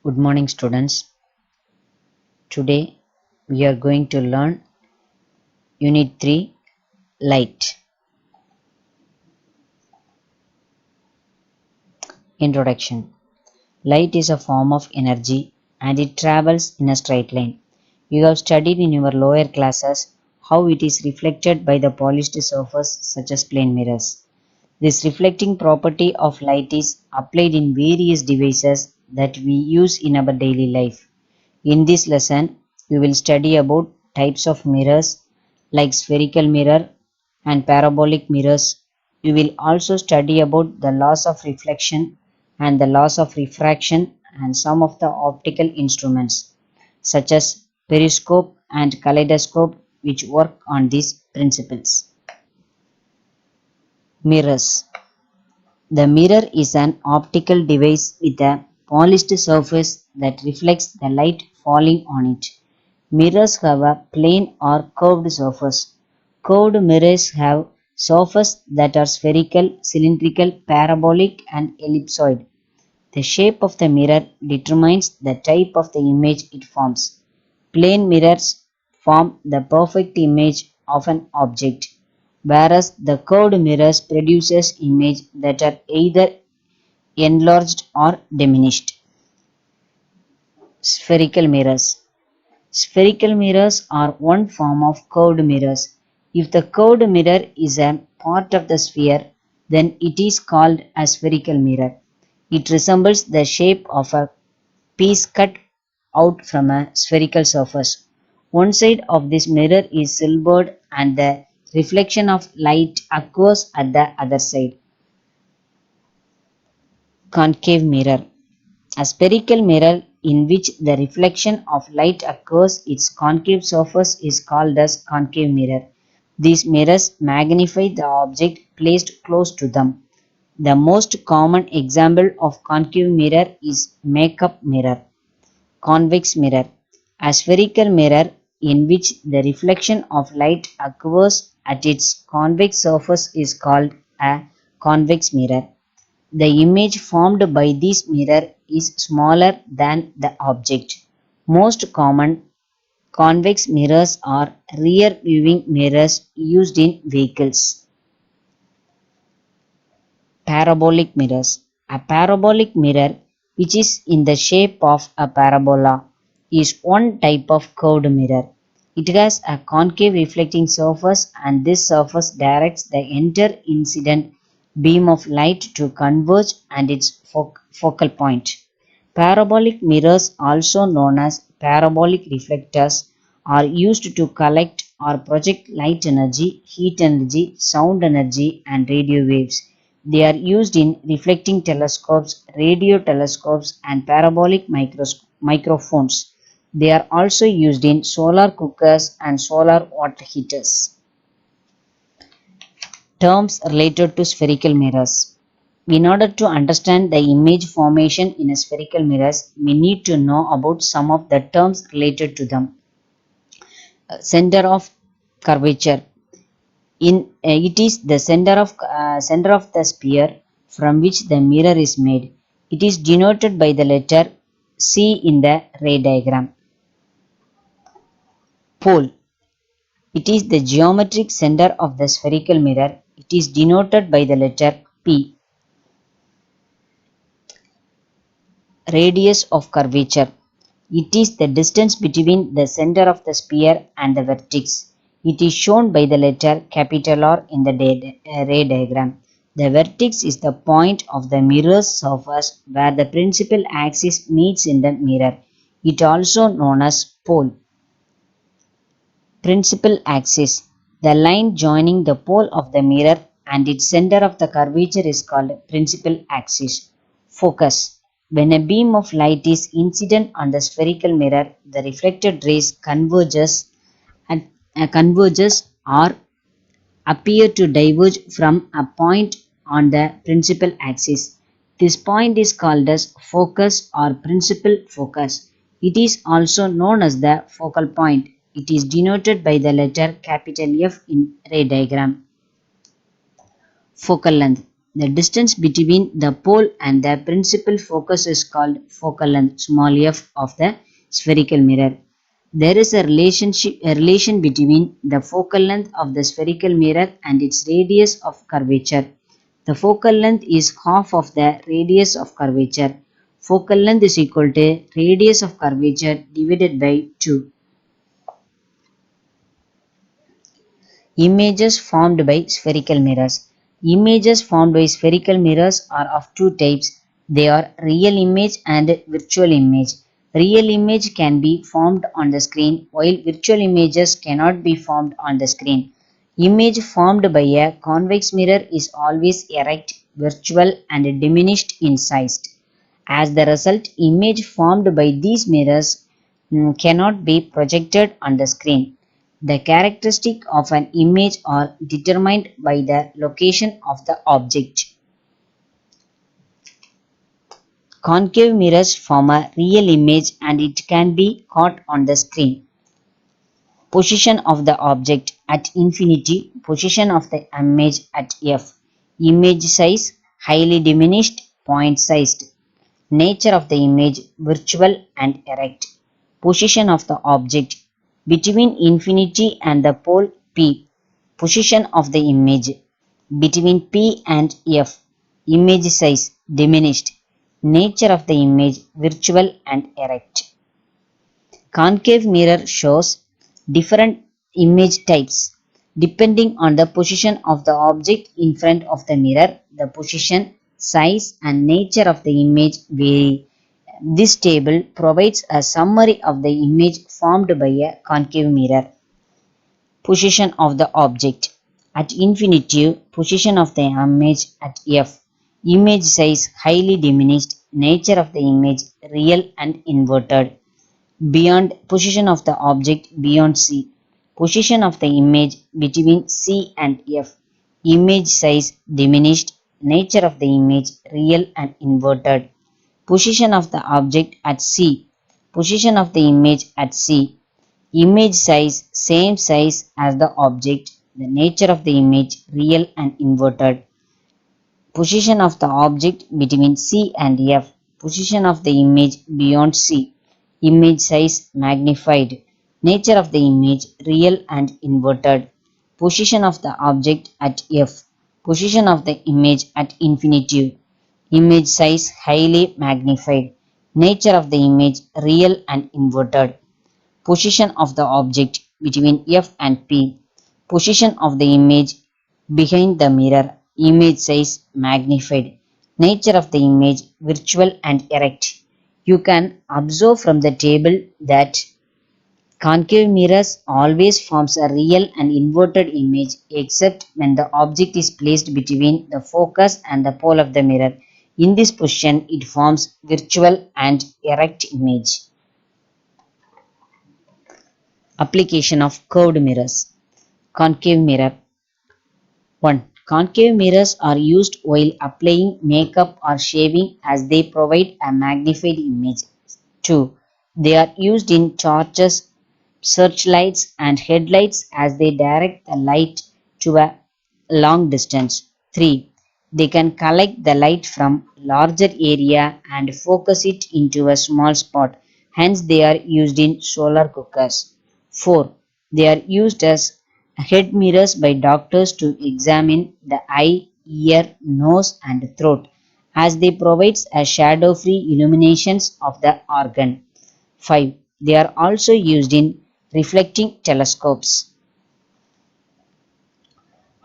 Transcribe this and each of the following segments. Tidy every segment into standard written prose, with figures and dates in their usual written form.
Good morning, students. Today we are going to learn Unit 3 Light. Introduction. Light is a form of energy and it travels in a straight line. You have studied in your lower classes how it is reflected by the polished surface such as plane mirrors. This reflecting property of light is applied in various devices that we use in our daily life. In this lesson, we will study about types of mirrors like spherical mirror and parabolic mirrors. We will also study about the laws of reflection and the laws of refraction and some of the optical instruments such as periscope and kaleidoscope which work on these principles. Mirrors. The mirror is an optical device with a polished surface that reflects the light falling on it. Mirrors have a plane or curved surface. Curved mirrors have surfaces that are spherical, cylindrical, parabolic, and ellipsoid. The shape of the mirror determines the type of the image it forms. Plane mirrors form the perfect image of an object, whereas the curved mirrors produces images that are either enlarged or diminished. Spherical mirrors. Spherical mirrors are one form of curved mirrors. If the curved mirror is a part of the sphere, then it is called a spherical mirror. It resembles the shape of a piece cut out from a spherical surface. One side of this mirror is silvered and the reflection of light occurs at the other side. Concave mirror. A spherical mirror in which the reflection of light occurs, its concave surface is called as concave mirror. These mirrors magnify the object placed close to them. The most common example of concave mirror is makeup mirror. Convex mirror. A spherical mirror in which the reflection of light occurs at its convex surface is called a convex mirror. The image formed by this mirror is smaller than the object. Most common convex mirrors are rear viewing mirrors used in vehicles. Parabolic mirrors. A parabolic mirror, which is in the shape of a parabola, is one type of curved mirror. It has a concave reflecting surface and this surface directs the entire incident beam of light to converge and its focal point. Parabolic mirrors, also known as parabolic reflectors, are used to collect or project light energy, heat energy, sound energy, and radio waves. They are used in reflecting telescopes, radio telescopes, and parabolic microphones. They are also used in solar cookers and solar water heaters. Terms related to spherical mirrors. In order to understand the image formation in a spherical mirrors, we need to know about some of the terms related to them. Center of curvature. It is the center of the sphere from which the mirror is made. It is denoted by the letter C in the ray diagram. Pole. It is the geometric center of the spherical mirror. It is denoted by the letter P. Radius of curvature. It is the distance between the center of the sphere and the vertex. It is shown by the letter capital R in the ray diagram. The vertex is the point of the mirror's surface where the principal axis meets in the mirror. It is also known as pole. Principal axis. The line joining the pole of the mirror and its center of the curvature is called principal axis. Focus. When a beam of light is incident on the spherical mirror, the reflected rays and converges or appear to diverge from a point on the principal axis. This point is called as focus or principal focus. It is also known as the focal point. It is denoted by the letter capital F in ray diagram. Focal length. The distance between the pole and the principal focus is called focal length, small f, of the spherical mirror. There is a relation between the focal length of the spherical mirror and its radius of curvature. The focal length is half of the radius of curvature. Focal length is equal to radius of curvature divided by 2. Images formed by spherical mirrors. Images formed by spherical mirrors are of two types. They are real image and virtual image. Real image can be formed on the screen, while virtual images cannot be formed on the screen. Image formed by a convex mirror is always erect, virtual, and diminished in size. As the result, image formed by these mirrors cannot be projected on the screen. The characteristics of an image are determined by the location of the object. Concave mirrors form a real image and it can be caught on the screen. Position of the object at infinity, position of the image at f. Image size highly diminished, point sized. Nature of the image virtual and erect. Position of the object between infinity and the pole P. Position of the image between P and F. Image size diminished. Nature of the image virtual and erect. Concave mirror shows different image types depending on the position of the object in front of the mirror. The position, size, and nature of the image vary. This table provides a summary of the image formed by a concave mirror. Position of the object at infinity, position of the image at f. Image size highly diminished. Nature of the image real and inverted. Beyond, position of the object beyond C. Position of the image between C and F. Image size diminished. Nature of the image real and inverted. Position of the object at C. Position of the image at C. Image size same size as the object. The nature of the image real and inverted. Position of the object between C and F. Position of the image beyond C. Image size magnified. Nature of the image real and inverted. Position of the object at F. Position of the image at infinity. Image size highly magnified. Nature of the image real and inverted. Position of the object between F and P. Position of the image behind the mirror. Image size magnified. Nature of the image virtual and erect. You can observe from the table that concave mirrors always forms a real and inverted image except when the object is placed between the focus and the pole of the mirror. In this position, it forms virtual and erect image. Application of curved mirrors. Concave mirror. 1. Concave mirrors are used while applying makeup or shaving as they provide a magnified image. 2. They are used in torches, searchlights, and headlights as they direct the light to a long distance. 3. They can collect the light from larger area and focus it into a small spot. Hence, they are used in solar cookers. 4. They are used as head mirrors by doctors to examine the eye, ear, nose, and throat, as they provide a shadow-free illuminations of the organ. 5. They are also used in reflecting telescopes.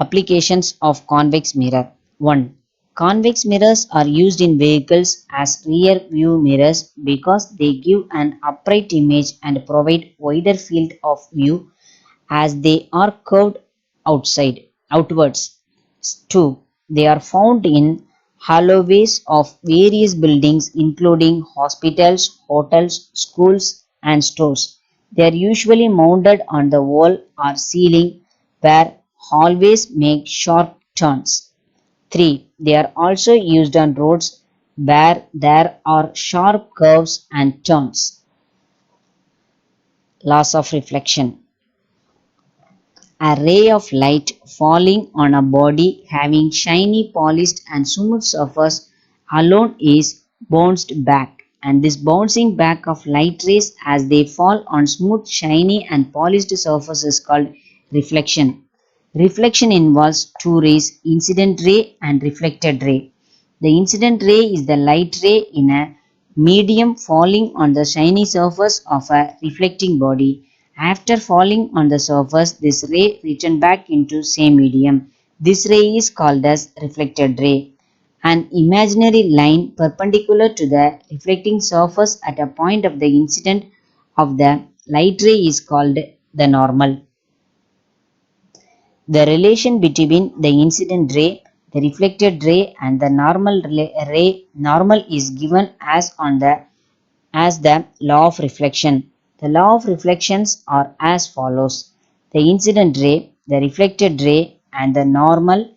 Applications of convex mirror. 1. Convex mirrors are used in vehicles as rear view mirrors because they give an upright image and provide wider field of view as they are curved outwards. 2. They are found in hallways of various buildings including hospitals, hotels, schools, and stores. They are usually mounted on the wall or ceiling where hallways make sharp turns. 3. They are also used on roads where there are sharp curves and turns. Laws of reflection. A ray of light falling on a body having shiny, polished, and smooth surface alone is bounced back. And this bouncing back of light rays as they fall on smooth, shiny, and polished surface is called reflection. Reflection involves two rays, incident ray and reflected ray. The incident ray is the light ray in a medium falling on the shiny surface of a reflecting body. After falling on the surface, this ray returns back into same medium. This ray is called as reflected ray. An imaginary line perpendicular to the reflecting surface at a point of the incident of the light ray is called the normal. The relation between the incident ray, the reflected ray, and the normal is given as the law of reflection. The law of reflections are as follows. The incident ray, the reflected ray, and the normal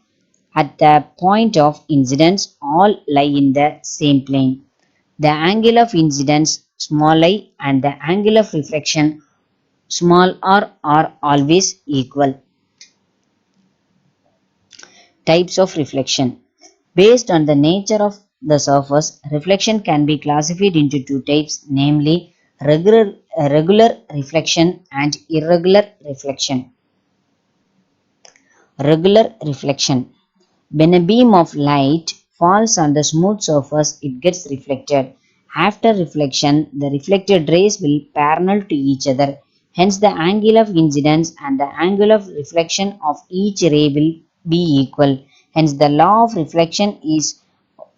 at the point of incidence all lie in the same plane. The angle of incidence small I and the angle of reflection small r are always equal. Types of reflection. Based on the nature of the surface, reflection can be classified into two types, namely regular reflection and irregular reflection. Regular reflection. When a beam of light falls on the smooth surface, it gets reflected. After reflection, the reflected rays will parallel to each other. Hence, the angle of incidence and the angle of reflection of each ray will be equal. Hence, the law of reflection is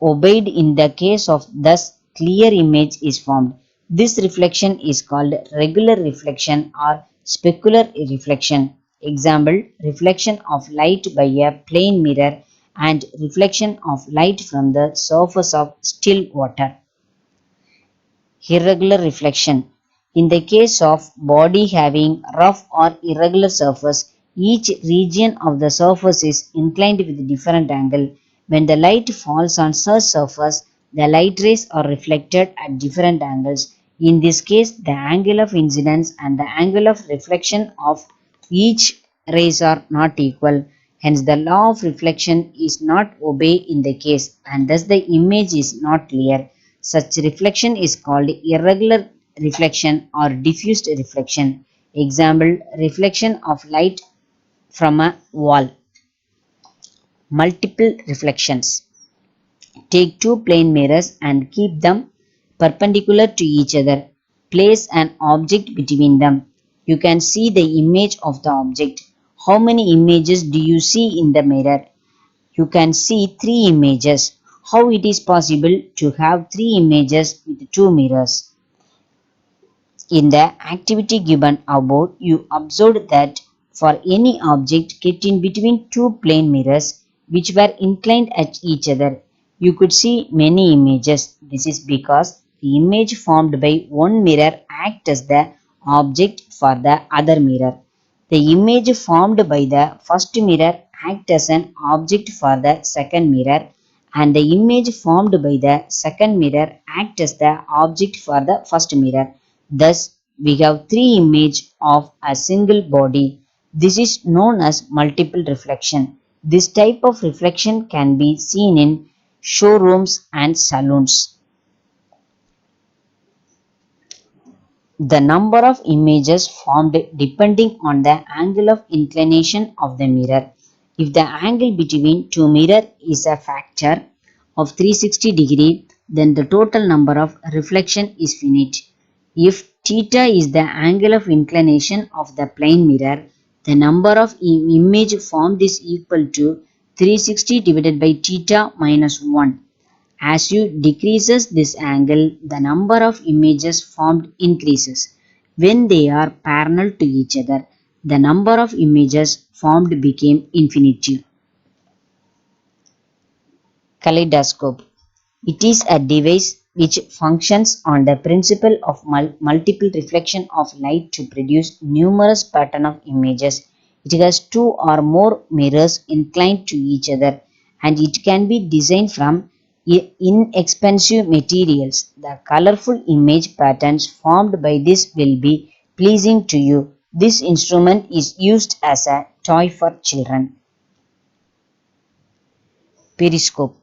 obeyed in the case of thus clear image is formed. This reflection is called regular reflection or specular reflection. Example, reflection of light by a plane mirror and reflection of light from the surface of still water. Irregular reflection. In the case of body having rough or irregular surface, each region of the surface is inclined with a different angle. When the light falls on such surface, the light rays are reflected at different angles. In this case, the angle of incidence and the angle of reflection of each rays are not equal. Hence, the law of reflection is not obeyed in the case, and thus the image is not clear. Such reflection is called irregular reflection or diffused reflection. Example, reflection of light from a wall. Multiple reflections. Take two plane mirrors and keep them perpendicular to each other. Place an object between them. You can see the image of the object. How many images do you see in the mirror? You can see three images. How it is possible to have three images with two mirrors? In the activity given above, you observed that for any object kept in between two plane mirrors which were inclined at each other, you could see many images. This is because the image formed by one mirror acts as the object for the other mirror. The image formed by the first mirror acts as an object for the second mirror, and the image formed by the second mirror acts as the object for the first mirror. Thus, we have three images of a single body. This is known as multiple reflection. This type of reflection can be seen in showrooms and saloons. The number of images formed depending on the angle of inclination of the mirror. If the angle between two mirrors is a factor of 360 degree, then the total number of reflection is finite. If theta is the angle of inclination of the plane mirror, the number of image formed is equal to 360 divided by theta minus 1. As you decreases this angle, the number of images formed increases. When they are parallel to each other, the number of images formed became infinite. Kaleidoscope. It is a device which functions on the principle of multiple reflection of light to produce numerous pattern of images. It has two or more mirrors inclined to each other, and it can be designed from inexpensive materials. The colorful image patterns formed by this will be pleasing to you. This instrument is used as a toy for children. Periscope.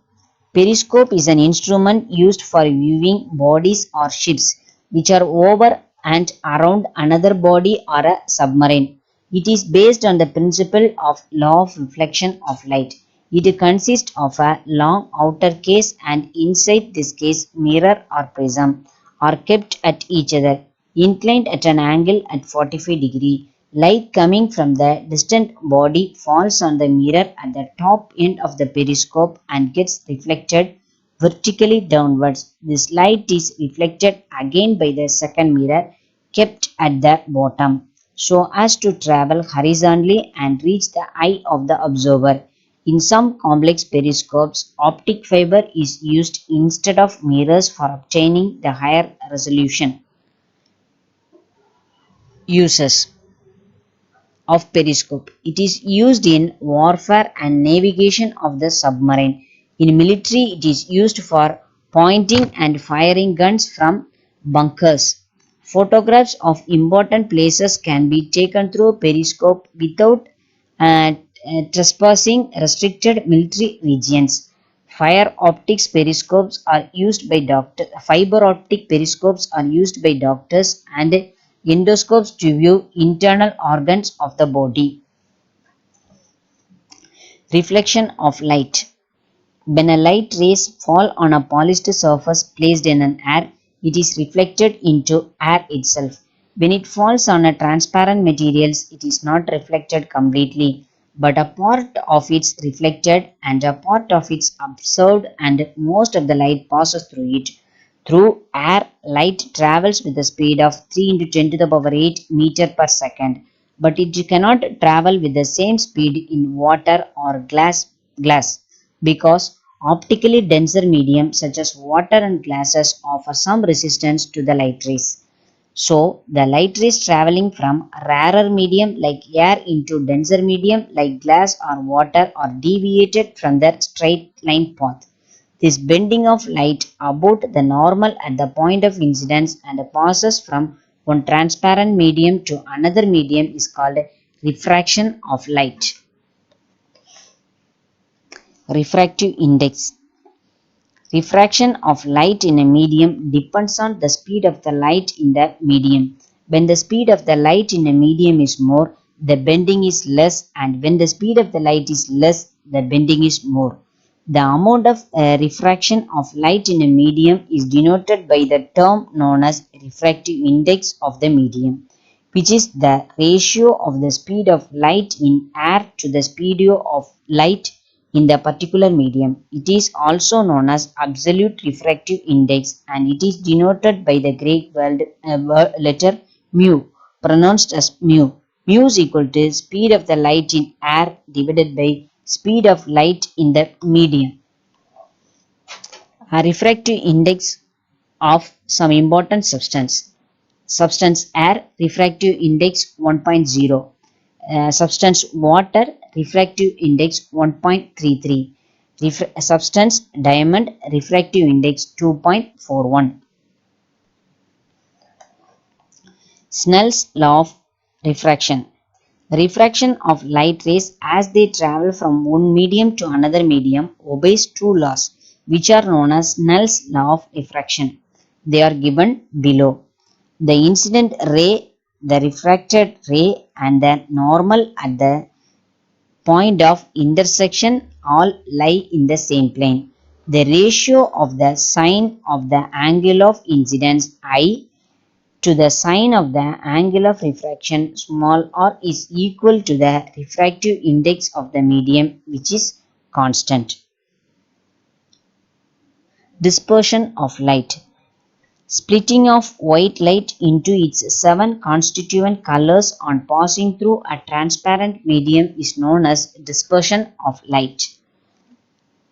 Periscope is an instrument used for viewing bodies or ships which are over and around another body or a submarine. It is based on the principle of law of reflection of light. It consists of a long outer case, and inside this case mirror or prism are kept at each other, inclined at an angle at 45 degree. Light coming from the distant body falls on the mirror at the top end of the periscope and gets reflected vertically downwards. This light is reflected again by the second mirror kept at the bottom so as to travel horizontally and reach the eye of the observer. In some complex periscopes, optic fiber is used instead of mirrors for obtaining the higher resolution. Uses of periscope. It is used in warfare and navigation of the submarine. In military, it is used for pointing and firing guns from bunkers. Photographs of important places can be taken through periscope without trespassing restricted military regions. Fiber optic periscopes are used by doctors and endoscopes to view internal organs of the body. Reflection of light. When a light rays fall on a polished surface placed in an air, it is reflected into air itself. When it falls on a transparent materials, it is not reflected completely, but a part of it is reflected and a part of it is observed, and most of the light passes through it. Through air, light travels with the speed of 3 into 10 to the power 8 meter per second, but it cannot travel with the same speed in water or glass because optically denser medium such as water and glasses offer some resistance to the light rays. So, the light rays traveling from rarer medium like air into denser medium like glass or water are deviated from their straight line path. This bending of light about the normal at the point of incidence and passes from one transparent medium to another medium is called refraction of light. Refractive index. Refraction of light in a medium depends on the speed of the light in the medium. When the speed of the light in a medium is more, the bending is less, and when the speed of the light is less, the bending is more. The amount of refraction of light in a medium is denoted by the term known as refractive index of the medium, which is the ratio of the speed of light in air to the speed of light in the particular medium. It is also known as absolute refractive index, and it is denoted by the Greek letter mu, pronounced as mu. Mu is equal to speed of the light in air divided by speed of light in the medium. A refractive index of some important substance air refractive index 1.0, substance water refractive index 1.33, substance diamond refractive index 2.41. Snell's law of refraction. Refraction of light rays as they travel from one medium to another medium obeys two laws, which are known as Snell's law of refraction. They are given below. The incident ray, the refracted ray, and the normal at the point of intersection all lie in the same plane. The ratio of the sine of the angle of incidence I to the sine of the angle of refraction small r is equal to the refractive index of the medium, which is constant. Dispersion of light. Splitting of white light into its 7 constituent colors on passing through a transparent medium is known as dispersion of light.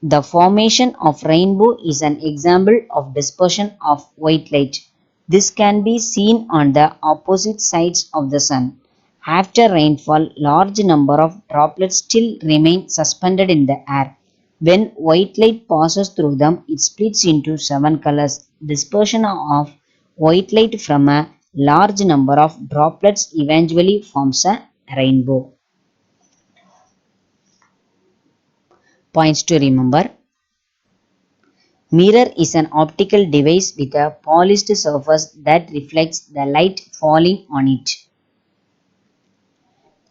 The formation of rainbow is an example of dispersion of white light. This can be seen on the opposite sides of the sun. After rainfall, large number of droplets still remain suspended in the air. When white light passes through them, it splits into 7 colors. Dispersion of white light from a large number of droplets eventually forms a rainbow. Points to remember. Mirror is an optical device with a polished surface that reflects the light falling on it.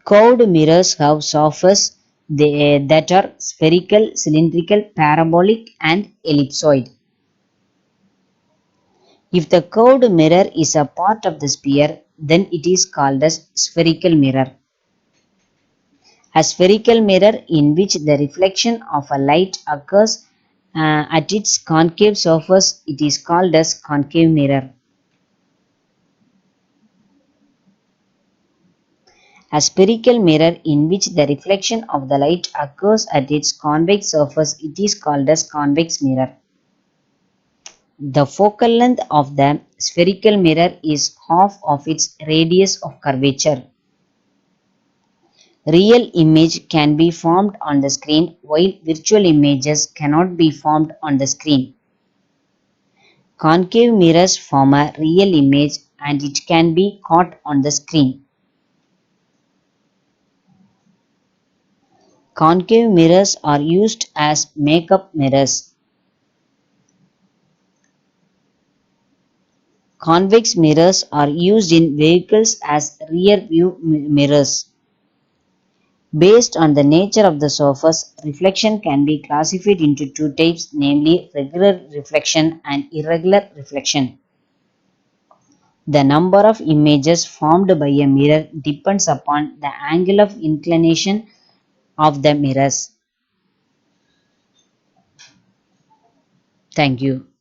Curved mirrors have surfaces that are spherical, cylindrical, parabolic, and ellipsoid. If the curved mirror is a part of the sphere, then it is called as spherical mirror. A spherical mirror in which the reflection of a light occurs at its concave surface, it is called as concave mirror. A spherical mirror in which the reflection of the light occurs at its convex surface, it is called as convex mirror. The focal length of the spherical mirror is half of its radius of curvature. Real image can be formed on the screen while virtual images cannot be formed on the screen. Concave mirrors form a real image and it can be caught on the screen. Concave mirrors are used as makeup mirrors. Convex mirrors are used in vehicles as rear view mirrors. Based on the nature of the surface, reflection can be classified into two types, namely regular reflection and irregular reflection. The number of images formed by a mirror depends upon the angle of inclination of the mirrors. Thank you.